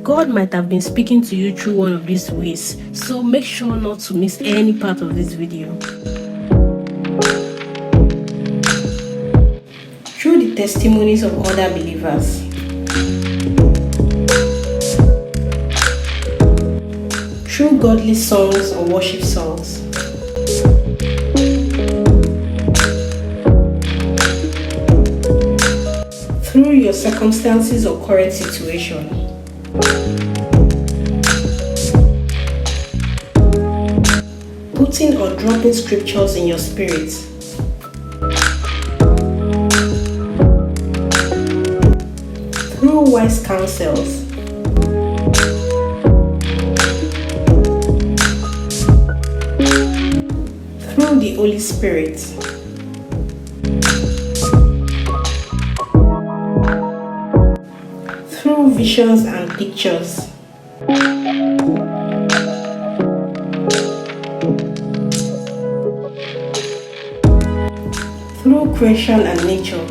God might have been speaking to you through one of these ways, so make sure not to miss any part of this video. Through the testimonies of other believers. Through godly songs or worship songs. Through your circumstances or current situation. Putting or dropping scriptures in your spirit. Through wise counsels. Through the Holy Spirit. Through visions and pictures. Through creation and nature.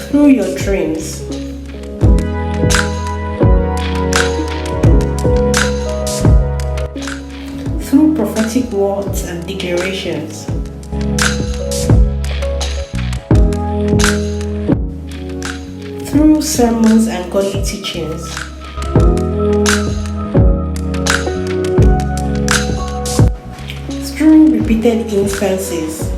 Through your dreams. Through prophetic words and declarations. Through sermons and godly teachings. Through repeated instances.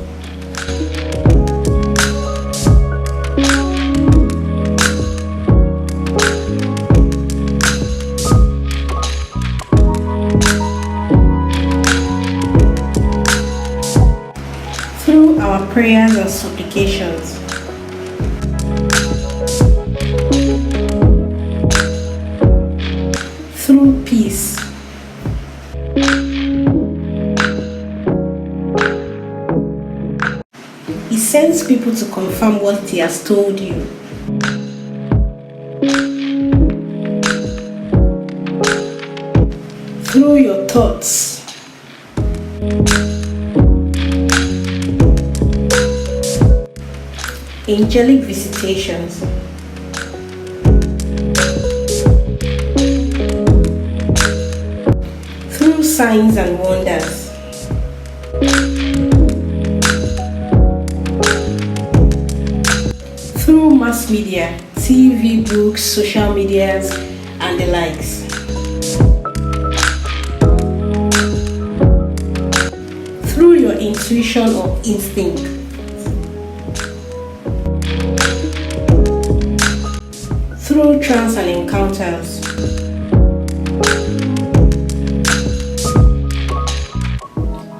Through our prayers and supplications. Through peace. He sends people to confirm what he has told you. Through your thoughts. Angelic visitations. Through signs and wonders. Through mass media, TV, books, social medias, and the likes. Through your intuition or instinct. Through trance and encounters.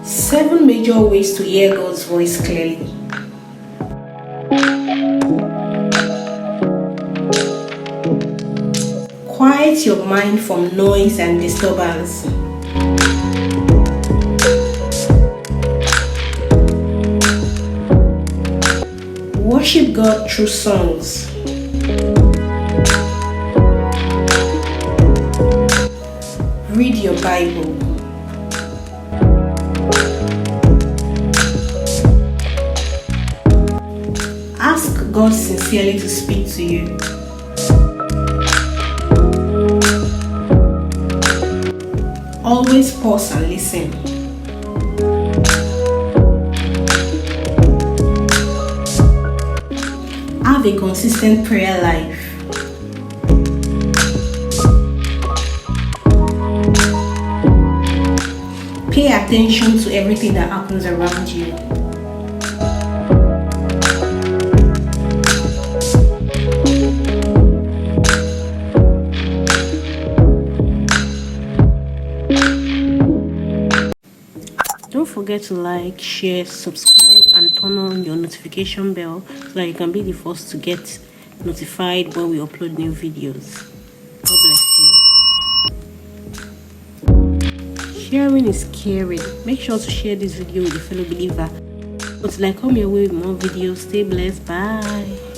Seven major ways to hear God's voice clearly. Quiet your mind from noise and disturbance. Worship God through songs. Read your Bible. Ask God sincerely to speak to you. Always pause and listen. Have a consistent prayer life. Pay attention to everything that happens around you. Don't forget to like, share, subscribe, and turn on your notification bell so that you can be the first to get notified when we upload new videos. God bless you. Sharing is caring. Make sure to share this video with a fellow believer. Until I come your way with more videos, stay blessed. Bye.